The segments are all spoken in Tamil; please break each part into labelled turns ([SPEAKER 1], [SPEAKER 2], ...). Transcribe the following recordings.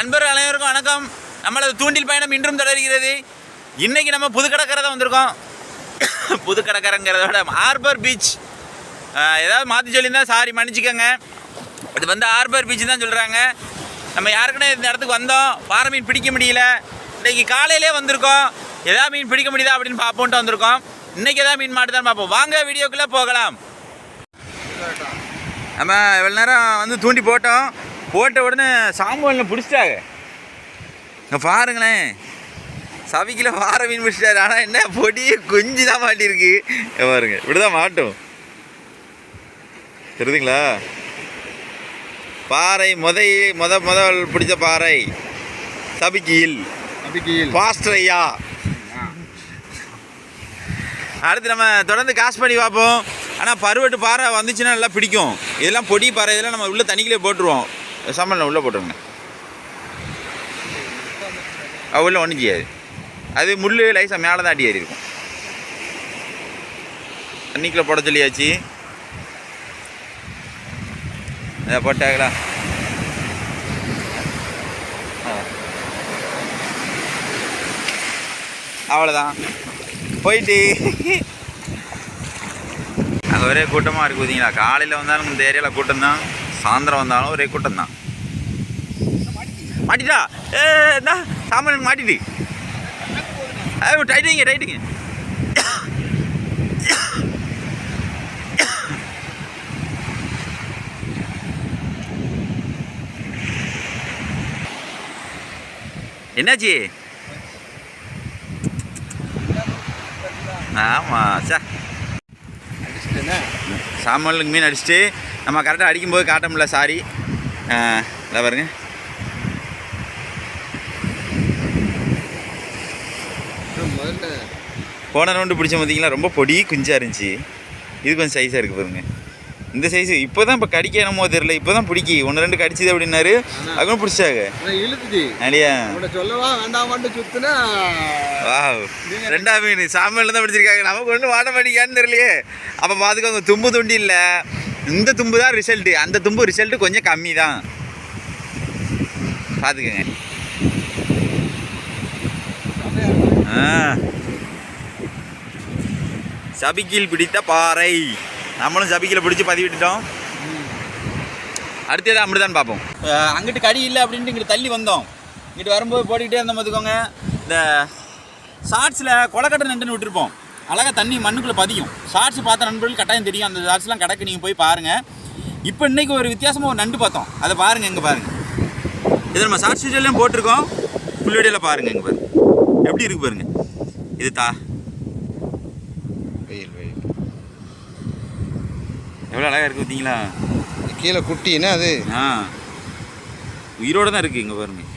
[SPEAKER 1] நண்பர்கள் அனைவருக்கும் வணக்கம். நம்மளது தூண்டில் பயணம் இன்றும் தொடர்கிறது. இன்றைக்கி நம்ம புது கடற்கரை தான் வந்திருக்கோம். புது கடற்கரைங்கிறத விட ஹார்பர் பீச். ஏதாவது மாற்றி சொல்லியிருந்தால் சாரி மன்னிச்சிக்கோங்க. இது வந்து ஹார்பர் பீச் தான் சொல்கிறாங்க. நம்ம யாருக்குன்னே இந்த இடத்துக்கு வந்தோம். பாறை மீன் பிடிக்க முடியல. இன்றைக்கி காலையிலே வந்திருக்கோம். எதாவது மீன் பிடிக்க முடியுதா அப்படின்னு பார்ப்போன்ட்டு வந்திருக்கோம். இன்றைக்கி எதாவது மீன் மாட்டுதான் பார்ப்போம். வாங்க வீடியோக்குள்ளே போகலாம். நம்ம இவ்வளோ நேரம் வந்து தூண்டி போட்ட உடனே சாம்பலில் பிடிச்சிட்டாங்க. இங்கே பாருங்களேன், சவிக்கில் பாறை மீன் பிடிச்சிட்டாரு. ஆனால் என்ன பொடி கொஞ்சம் தான் மாட்டியிருக்கு பாருங்க. இப்படி தான் மாட்டோம், தெரியுதுங்களா? பாறை முதல் பிடிச்ச பாறை சபிக்கியில் பாஸ்டரையா. அடுத்து நம்ம தொடர்ந்து காசு பண்ணி பார்ப்போம். ஆனால் பருவட்டு பாறை வந்துச்சுன்னா நல்லா பிடிக்கும். இதெல்லாம் பொடி பாறை, இதெல்லாம் நம்ம உள்ளே தண்ணிக்குள்ளே போட்டுருவோம். சம்பளம் உள்ளே போட்டுருங்க, உள்ள ஒன்றும் செய்யாது. அது முள் லைஸாக மேலே தான் அடி ஏறி இருக்கும். தண்ணிக்குள்ளே போட சொல்லியாச்சு. அதை போட்டாங்களா? அவ்வளோதான், போயிட்டு அங்கே ஒரே கூட்டமாக இருக்குது. பார்த்தீங்களா? காலையில் வந்தாலும் இந்த ஏரியாவில் கூட்டம் தான், சாயந்தரம் வந்தாலும் ஒரே கூட்டம் தான். மாட்டிட்டா என்ன சாமான் மாட்டிட்டு டைட்டுங்க. என்னாச்சு? ஆமாம் சார், சாமானுக்கு மீன் அடிச்சுட்டு நம்ம கரெக்டாக அடிக்கும்போது காட்ட முடியல, சாரி. இல்லை பாருங்க, போன ரவுண்டு பிடிச்ச பார்த்தீங்களா? ரொம்ப பொடி குஞ்சாக இருந்துச்சு. இது கொஞ்சம் சைஸாக இருக்குது பாருங்க. இந்த சைஸு இப்போ தான் இப்போ கடிக்க என்னமோ தெரியல. இப்போ தான் பிடிக்கி 1-2 கடிச்சிது அப்படின்னாரு. அதுவும் பிடிச்சாங்க. அடியா வா, 2ஆம் மீன் சாமியில் தான் பிடிச்சிருக்காங்க. நமக்கு ஒன்றும் வாட மாட்டேங்கான்னு தெரியலையே. அப்போ பார்த்துக்கோங்க, தும்பு துண்டி இல்லை, இந்த தும்பு தான் ரிசல்ட்டு. அந்த தும்பு ரிசல்ட்டு கொஞ்சம் கம்மி தான், பார்த்துக்கோங்க. சபிக்கில் பிடித்த பாறை. நம்மளும் சபிக்கில் பிடிச்சி பதிவிட்டுட்டோம். அடுத்தது அப்படிதான் பார்ப்போம். அங்கிட்டு கடி இல்லை அப்படின்ட்டு இங்கிட்டு தள்ளி வந்தோம். இங்கிட்டு வரும்போது போட்டுக்கிட்டே இருந்தோம் பார்த்துக்கோங்க. இந்த ஷார்ட்ஸில் கொலக்கட்டை நண்டுன்னு விட்டுருப்போம். அழகாக தண்ணி மண்ணுக்குள்ளே பதியும். ஷார்ட்ஸ் பார்த்த நண்பர்கள் கட்டாயம் தெரியும். அந்த ஷார்ட்ஸ்லாம் கிடக்கு, நீங்கள் போய் பாருங்கள். இப்போ இன்றைக்கி ஒரு வித்தியாசமாக ஒரு நண்டு பார்த்தோம். அதை பாருங்கள், இங்கே பாருங்கள். இது நம்ம ஷார்ட்ஸ் வீடியோலையும் போட்டிருக்கோம். ஃபுல் வீடியோவில் பாருங்கள். இங்கே பாருங்கள் எப்படி இருக்குது பாருங்கள். இது எவ்வளோ அழகாக இருக்குது பார்த்தீங்களா?
[SPEAKER 2] கீழே குட்டின்னா அது
[SPEAKER 1] உயிரோடு தான் இருக்குது. இங்கே பாருங்கள்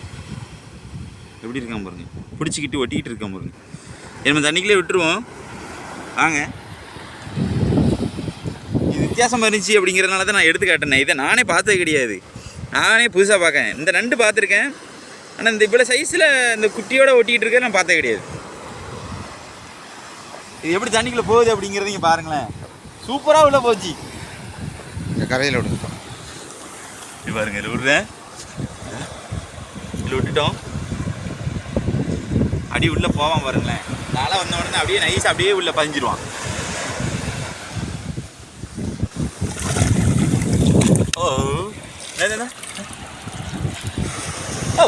[SPEAKER 1] எப்படி இருக்கான் பாருங்கள். பிடிச்சிக்கிட்டு ஒட்டிக்கிட்டு இருக்கான் பாருங்கள். நம்ம தண்ணிக்குள்ளே விட்டுருவோம். வாங்க, இது வித்தியாசமாக இருந்துச்சு அப்படிங்கிறதுனால தான் நான் எடுத்து காட்டினேன். இதை நானே பார்த்தது கிடையாது, நானே புதுசாக பார்க்கேன். இந்த நண்டு பார்த்துருக்கேன், ஆனால் இந்த இவ்வளோ சைஸில் இந்த குட்டியோடு ஒட்டிக்கிட்டு இருக்க நான் பார்த்தது கிடையாது. இது எப்படி தண்ணிக்குள்ளே போகுது அப்படிங்கிறதைங்க பாருங்களேன். சூப்பராக உள்ள போச்சு.
[SPEAKER 2] கரையில் விடுங்க
[SPEAKER 1] பாருங்க. இதில் விடுறேன், இதில் விட்டுட்டோம். அப்படியே உள்ளே போவான் பாருங்களேன். நாளாக வந்த உடனே அப்படியே நைஸாக அப்படியே உள்ளே பதிஞ்சிருவான். ஓ என்ன ஓ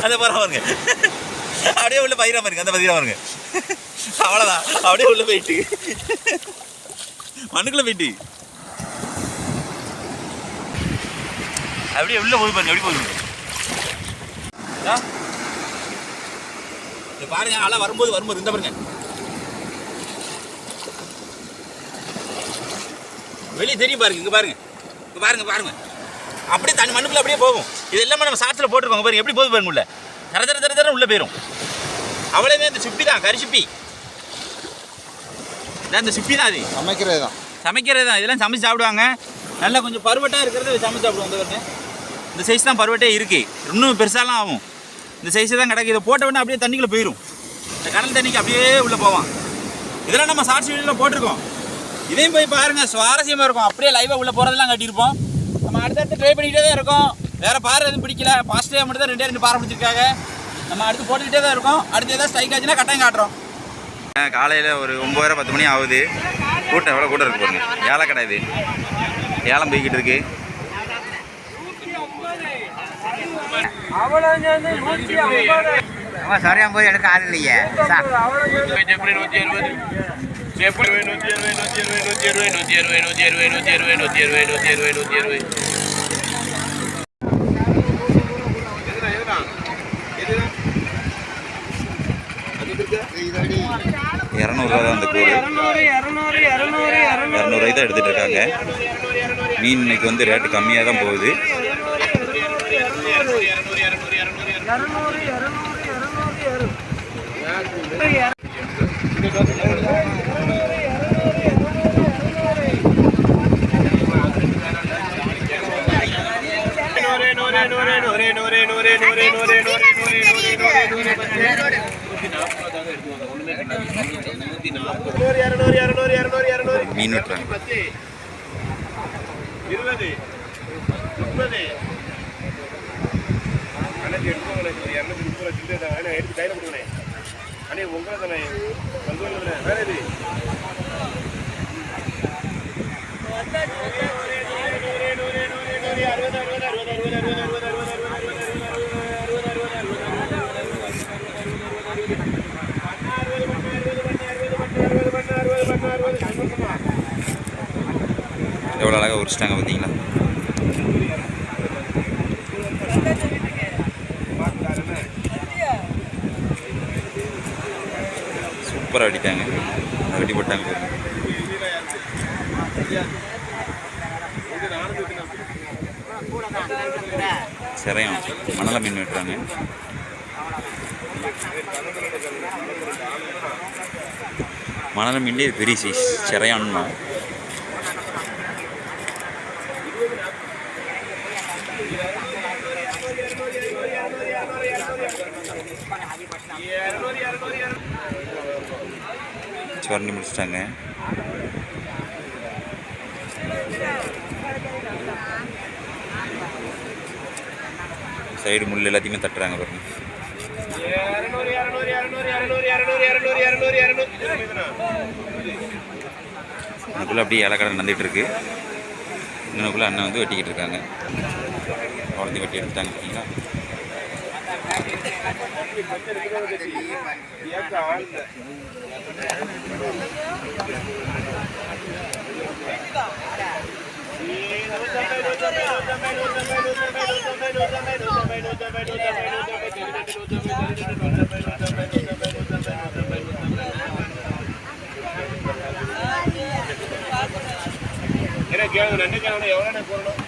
[SPEAKER 1] அதை பாருங்க, அப்படியே உள்ள பயிரா பாருங்க. அந்த பதிரா பாருங்க, அவ்வளோதான். அப்படியே உள்ள போயிட்டு மண்ணுக்குள்ள போயிட்டு அப்படியே உள்ள போய் பாருங்க. எப்படி போகுது பாருங்க. அலை வரும்போது இந்த பாருங்க, வெளியே தெரியும் பாருங்க. இங்கே பாருங்க, அப்படியே தண்ணி மண்ணுக்குள்ள அப்படியே போகும். இது எல்லாமே நம்ம சாட்சியில் போட்டுருக்கோங்க பாருங்க. எப்படி போகுது பாருங்க. உள்ள தர உள்ள போயிடும். அவ்வளோவே இந்த சுப்பி தான், கறி சுப்பி. இந்த சுப்பி தான், அது சமைக்கிறது தான். இதெல்லாம் சமைச்சு சாப்பிடுவாங்க. நல்லா கொஞ்சம் பருவட்டாக இருக்கிறத சமைச்சு சாப்பிடுவாங்க. இந்த சைஸ் தான் பருவட்டே இருக்குது. இன்னும் பெருசாலாம் ஆகும். இந்த சைஸு தான் கிடக்கு. இதை போட்ட உடனே அப்படியே தண்ணிக்குள்ளே போயிடும். இந்த கடல் தண்ணிக்கு அப்படியே உள்ளே போவான். இதெல்லாம் நம்ம ஷார்ட்ஸ் வீடியோவில் போட்டிருக்கோம். இதையும் போய் பாருங்கள், சுவாரஸ்யமாக இருக்கும். அப்படியே லைவாக உள்ளே போகிறதெல்லாம் கட்டியிருப்போம். நம்ம அடுத்தடுத்து ட்ரை பண்ணிக்கிட்டே தான் இருக்கோம். வேறு பாறை எதுவும் பிடிக்கல. ஃபர்ஸ்ட் டே மட்டும் தான் 2 பாறை பிடிச்சிருக்காங்க. நம்ம அடுத்து போட்டுக்கிட்டே தான் இருக்கோம். அடுத்து எதாவது ஸ்ட்ரைக் ஆச்சுன்னா கட்டாயம் காட்டுறோம். காலையில் ஒரு 9:30 10 மணி ஆகுது. கூட்டம் எவ்வளோ கூட்டம் இருக்கு பாருங்க. ஏழை கடை இது. ஏலம் போய்கிட்டு இருக்கு.
[SPEAKER 2] சரியா போய் எடுக்க ஆள் இல்லையே.
[SPEAKER 1] $200 தான் அந்த கூறு. 200 தான் எடுத்துகிட்டு இருக்காங்க. மீன் இன்னைக்கு வந்து ரேட்டு கம்மியாக தான் போகுது. மீன் வெட்டுறாங்க.
[SPEAKER 3] 20 30 அன்னைக்கு எடுத்துக்கோங்களே 230 தானே எடுத்து கையில் கொடுக்கணே. அண்ணே உங்களை தானே வந்து வேற இது
[SPEAKER 1] எவ்வளோ அழகாக உரிச்சிட்டாங்க பார்த்தீங்களா? சூப்பராக வெட்டிட்டாங்க. வெட்டி போட்டாங்க. சிறையம் மணலை மீன் வெட்டுறாங்க. மணலை மீன்லேயே பெரிய சைஸ் சிறையான்னா. சுரண்டி முடிச்சிட்டாங்க. சைடு முள் எல்லாத்தையுமே தட்டுறாங்க பாருங்க. எனக்குள்ளே அப்படியே இலக்கடை நடந்துகிட்டு இருக்கு. இன்னுக்குள்ளே அண்ணன் வந்து வெட்டிக்கிட்டு இருக்காங்க. குழந்தை வெட்டி எடுத்துட்டாங்க பார்த்தீங்களா?
[SPEAKER 3] எவ்வளோ போடணும் எவ்வளோ போடணும்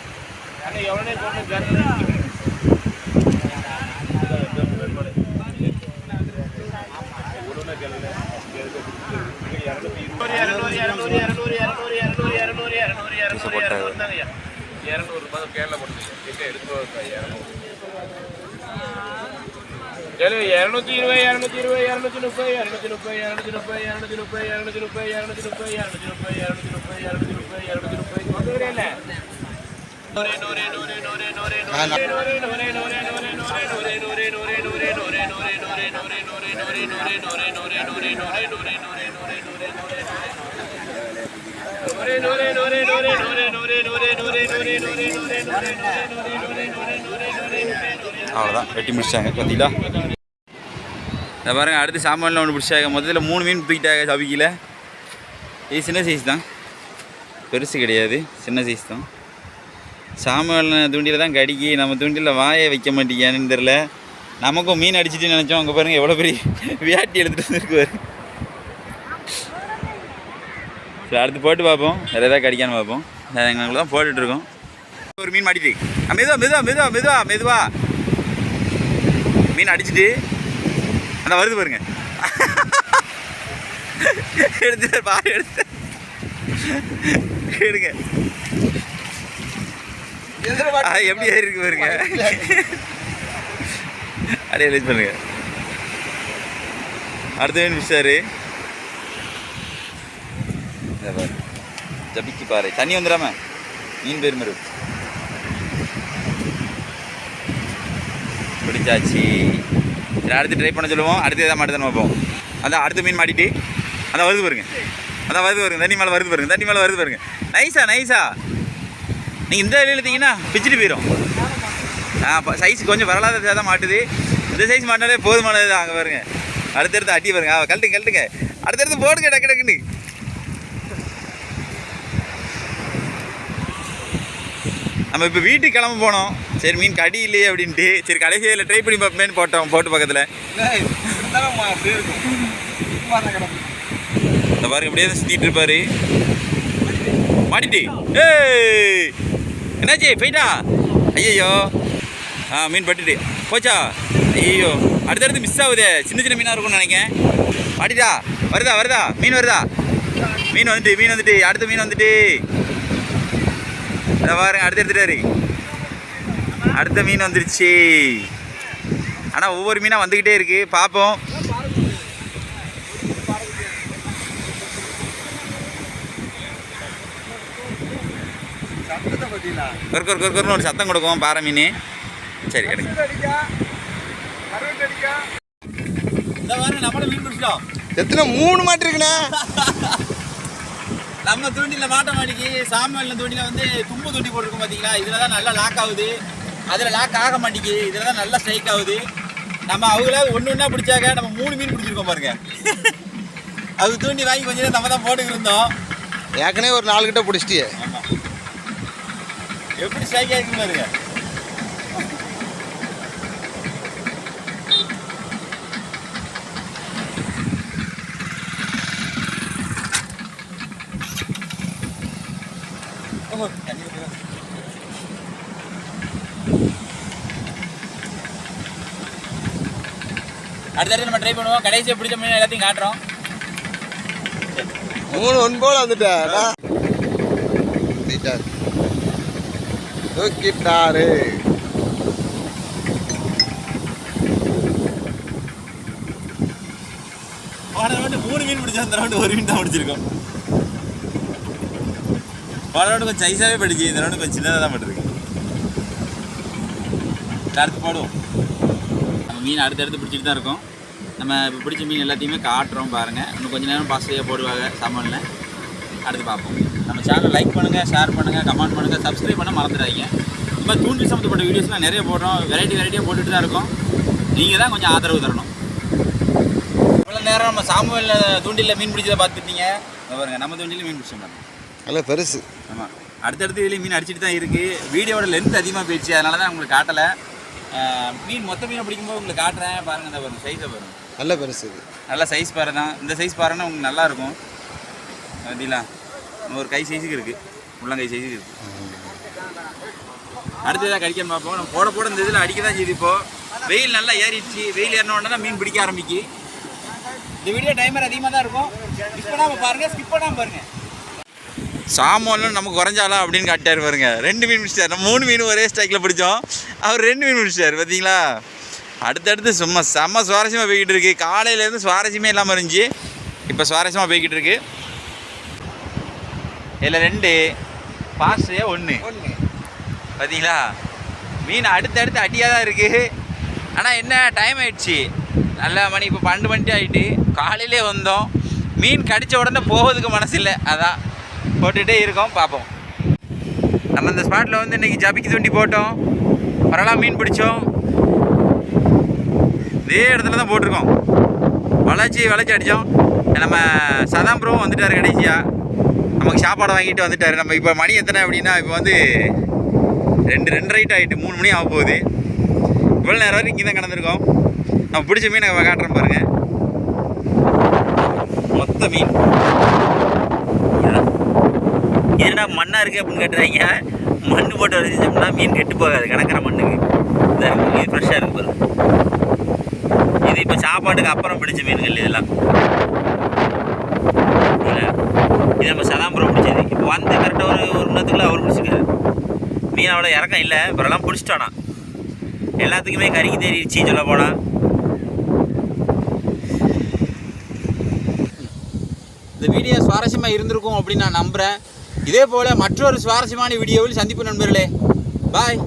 [SPEAKER 1] அவ்வளோதான் வெட்டி முடிச்சிட்டாங்க பார்த்தீங்களா? இதை பாருங்கள். அடுத்து சாமான்லாம் ஒன்று பிடிச்சாங்க. மொத்தத்தில் 3 மீன் தூக்கிட்டாங்க சபிக்கில். இது சின்ன சைஸ் தான், பெருசு கிடையாது, சின்ன சைஸ் தான். சாமான் தூண்டியில் தான் கடிக்கி. நம்ம தூண்டியில் வாயை வைக்க மாட்டேங்கான்னு தெரில. நமக்கும் மீன் அடிச்சுட்டு நினச்சோம். அங்கே பாருங்கள் எவ்வளோ பெரிய வியாட்டி எடுத்துகிட்டு வந்துருக்குவார். சரி அடுத்து போட்டு பார்ப்போம். வேறு எதாவது கடிக்கான்னு பார்ப்போம். எங்களுக்கு தான் போட்டுட்ருக்கோம். ஒரு மீன் மாட்டிட்டு மெதுவா மீன் அடிச்சுட்டு அந்த வருது பாருங்க. எடுத்து பாரு எடுத்து எடுங்க. எப்படி ஏறி இருக்கு பாருங்க. அப்படியே ரிலீஸ் பண்ணுங்க. அடுத்த மீன் பிடிச்சாரு. ஜபிக்கு பாரு. தண்ணி வந்துடாம மீன் பேர் மாதிரி பிடிச்சாச்சு. சரி அடுத்து ட்ரை பண்ண சொல்லுவோம். அடுத்து எதாவது மாட்டு தானே வைப்போம். அதான் அடுத்த மீன் மாட்டிட்டு அதான் வருது பாருங்க. அதான் வருது பாருங்க. தண்ணி மேலே வருது பாருங்க. தண்ணி மேலே வருது பாருங்க. நைஸா நீங்கள் இந்த வழியில் எடுத்தீங்கன்னா பிச்சுட்டு போயிடும். சைஸ் கொஞ்சம் வரலாத தான் மாட்டுது. இந்த சைஸ் மாட்டினாலே போதுமானது தான். அங்கே பாருங்க அடுத்தடுத்து அட்டி பாருங்க. கழட்டுங்க அடுத்தடுத்து போடுங்க டக்குன்னு. நம்ம இப்போ வீட்டுக்கு கிளம்ப போனோம். சரி மீன் கடி இல்லையே அப்படின்ட்டு சரி கடைசியில் ட்ரை பண்ணி பார்ப்பேன்னு போட்டோம். போட்டு பக்கத்தில் இந்த பாருங்க இப்படியே தான் சுற்றிட்டு இருப்பாரு. மாட்டிட்டு ஏய் என்னாச்சு போயிட்டா? ஐயோ மீன் பட்டுட்டு போச்சா? ஐயோ அடுத்தடுத்து மிஸ் ஆகுதே. சின்ன மீனாக இருக்கும்னு நினைக்கிறேன். மாட்டிட்டா? வருதா மீன் வருதா? மீன் வந்துட்டு அடுத்த மீன் வந்துட்டு இதை பாருங்க. அடுத்து எடுத்துட்டாரு. அடுத்த மீன் வந்துருச்சு. ஆனால் ஒவ்வொரு மீனாக வந்துக்கிட்டே இருக்கு. பார்ப்போம். கொர்னு ஒரு சத்தம் கொடுக்கும் பாறை மீன். சரி எடுங்க. இந்த பாருங்க நம்மளும் மீன் பிடிச்சிட்டோம்.
[SPEAKER 2] எத்தனை 3 மாட்டிருக்குண்ணே.
[SPEAKER 1] நம்ம தூண்டியில் மாட்ட மாட்டேங்கி சாமியில் தூண்டியில் வந்து தும்பு தூண்டி போட்டிருக்கோம் பார்த்தீங்களா? இதில் தான் நல்லா லாக் ஆகுது. அதில் லாக் ஆக மாட்டேங்கி இதில் தான் நல்லா ஸ்ட்ரைக் ஆகுது. நம்ம அவங்கள ஒன்று பிடிச்சாக்க நம்ம 3 மீன் பிடிச்சிருக்கோம் பாருங்க. அது தூண்டி வாங்கி கொஞ்சம் நம்ம தான் போட்டுக்கிட்டு இருந்தோம்.
[SPEAKER 2] ஏற்கனவே ஒரு 4 கிட்ட பிடிச்சிட்டியே.
[SPEAKER 1] ஆமாம் எப்படி ஸ்ட்ரைக் ஆகிருக்கு பாருங்க. அடுத்த நம்ம ட்ரை பண்ணுவோம். கடைசியை பிடிச்ச மீன் எல்லாத்தையும் காட்டுறோம்.
[SPEAKER 2] 3 1 போல வந்துட்டாரு. தூக்கிட்டாரு.
[SPEAKER 1] போன ரவுண்டு 3 மீன் பிடிச்சா இந்த ரவுண்டு 1 மீன் தான் பிடிச்சிருக்கோம். போன ரவுண்டு கொஞ்சம் சைஸாகவே படிச்சு. இந்த ரவுண்டு கொஞ்சம் சின்னதாக தான் பட்டிருக்கு. அடுத்து போடுவோம். நம்ம மீன் அடுத்தடுத்து பிடிச்சிட்டு தான் இருக்கோம். நம்ம இப்போ பிடிச்ச மீன் எல்லாத்தையுமே காட்டுறோம் பாருங்கள். இன்னும் கொஞ்சம் நேரம் பாஸ்டியாக போடுவாங்க சாமானில். அடுத்து பார்ப்போம். நம்ம சேனல் லைக் பண்ணுங்கள், ஷேர் பண்ணுங்கள், கமெண்ட் பண்ணுங்கள், சப்ஸ்கிரைப் பண்ண மறந்துடாதீங்க. இந்த மாதிரி தூண்டில் சம்மந்தப்பட்ட வீடியோஸ்லாம் நிறைய போடுறோம். வெரைட்டியாக போட்டுட்டு தான் இருக்கோம். நீங்கள் தான் கொஞ்சம் ஆதரவு தரணும். இவ்வளோ நேரம் நம்ம சாமுவேலில் தூண்டில் மீன் பிடிச்சதை பார்த்துட்டீங்க. பாருங்க நம்ம தூண்டில் மீன் பிடிச்சோம்
[SPEAKER 2] நல்லா பெருசு.
[SPEAKER 1] ஆமாம் அடுத்தடுத்து இதுலேயும் மீன் அடிச்சுட்டு தான் இருக்குது. வீடியோட லென்த் அதிகமாக போயிடுச்சு. அதனால தான் உங்களுக்கு காட்டலை. மீன் மொத்த மீனை பிடிக்கும்போது உங்களுக்கு காட்டுறேன் பாருங்கள். இந்த பாருங்கள் சைஸை பாருங்கள்.
[SPEAKER 2] நல்ல பெருசு இது.
[SPEAKER 1] நல்ல சைஸ் பாரு தான். இந்த சைஸ் பாருன்னா உங்களுக்கு நல்லாயிருக்கும். பார்த்தீங்களா ஒரு கை சைஸுக்கு இருக்குது. உள்ளங்கை சைஸுக்கு இருக்குது. அடுத்து எதாவது கடிக்க பார்ப்போம். நம்ம போட இந்த இதில் அடிக்க தான் செய்யுது. இப்போது வெயில் நல்லா ஏறிடுச்சு. வெயில் ஏறினோடனே தான் மீன் பிடிக்க ஆரம்பிக்கு. இந்த வீடியோ டைமர் அதிகமாக தான் இருக்கும். மிஸ் பண்ணாமல் பாருங்கள், ஸ்கிப் பண்ணாமல் பாருங்கள். சாமான்லாம் நமக்கு குறைஞ்சாலாம் அப்படின்னு காட்டாரு பாருங்க. 2 மீன் பிடிச்சார். நம்ம 3 மீன் ஒரே ஸ்ட்ரைக்கில் பிடிச்சோம். அவர் 2 மீன் பிடிச்சார். பார்த்தீங்களா அடுத்தடுத்து சும்மா செம்ம சுவாரஸ்யமாக போய்கிட்டு இருக்கு. காலையிலேருந்து சுவாரஸ்யமே இல்லாமல் இருந்துச்சு. இப்போ சுவாரஸ்யமாக போய்கிட்டு இருக்கு. இதில் 2 பாஸ்டே 1 பார்த்தீங்களா? மீன் அடுத்தடுத்து அட்டியாக தான் இருக்குது. ஆனால் என்ன டைம் ஆகிடுச்சு. நல்ல மணி இப்போ 12 மணி ஆகிட்டு. காலையிலே வந்தோம். மீன் கடித்த உடனே போகிறதுக்கு மனசு இல்லை. அதான் போட்டுகிட்டே இருக்கோம். பார்ப்போம். நம்ம இந்த ஸ்பாட்டில் வந்து இன்றைக்கி ஜபிக்கு தூண்டி போட்டோம். பரவாயில்ல மீன் பிடிச்சோம். இதே இடத்துல தான் போட்டிருக்கோம். வளைச்சி அடித்தோம். நம்ம சதாம் ப்ரோவும் வந்துட்டார். கடைசியாக நமக்கு சாப்பாடு வாங்கிட்டு வந்துட்டார். நம்ம இப்போ மணி எத்தனை அப்படின்னா இப்போ வந்து 2:30 ஆகிட்டு 3 மணி ஆக போகுது. இவ்வளோ நேரம் வரைக்கும் இங்கே தான் கிடந்திருக்கோம். நம்ம பிடிச்ச மீன் காட்டுறோம் பாருங்கள். மொத்த மீன் ஏன்னா மண்ணாக இருக்குது அப்படின்னு கேட்டுறாங்க. மண் போட்டு வரைச்சோம்னா மீன் கெட்டு போகாது. கிடக்கிற மண்ணுக்கு இதான் மீன் ஃப்ரெஷ்ஷாக இருக்குது பாருங்கள். இது இப்போ சாப்பாட்டுக்கு அப்புறம் பிடிச்ச மீன்கள் இதெல்லாம். இது நம்ம சதாம்பரம் பிடிச்சது. இப்போ வந்து கரெக்டாக ஒரு மணி நேரத்துக்குள்ள அவர் பிடிச்சிக்கிறார். மீன் அவ்வளோ இறக்கம் இல்லை. இப்போலாம் பிடிச்சிட்டோன்னா எல்லாத்துக்குமே கறிக்கு தெரியிடுச்சு சொல்ல போனால். இந்த வீடியோ சுவாரஸ்யமாக இருந்திருக்கும் அப்படின்னு நான் நம்புகிறேன். இதே போல் மற்றொரு சுவாரஸ்யமான வீடியோவில் சந்திப்பு நண்பர்களே. பாய்.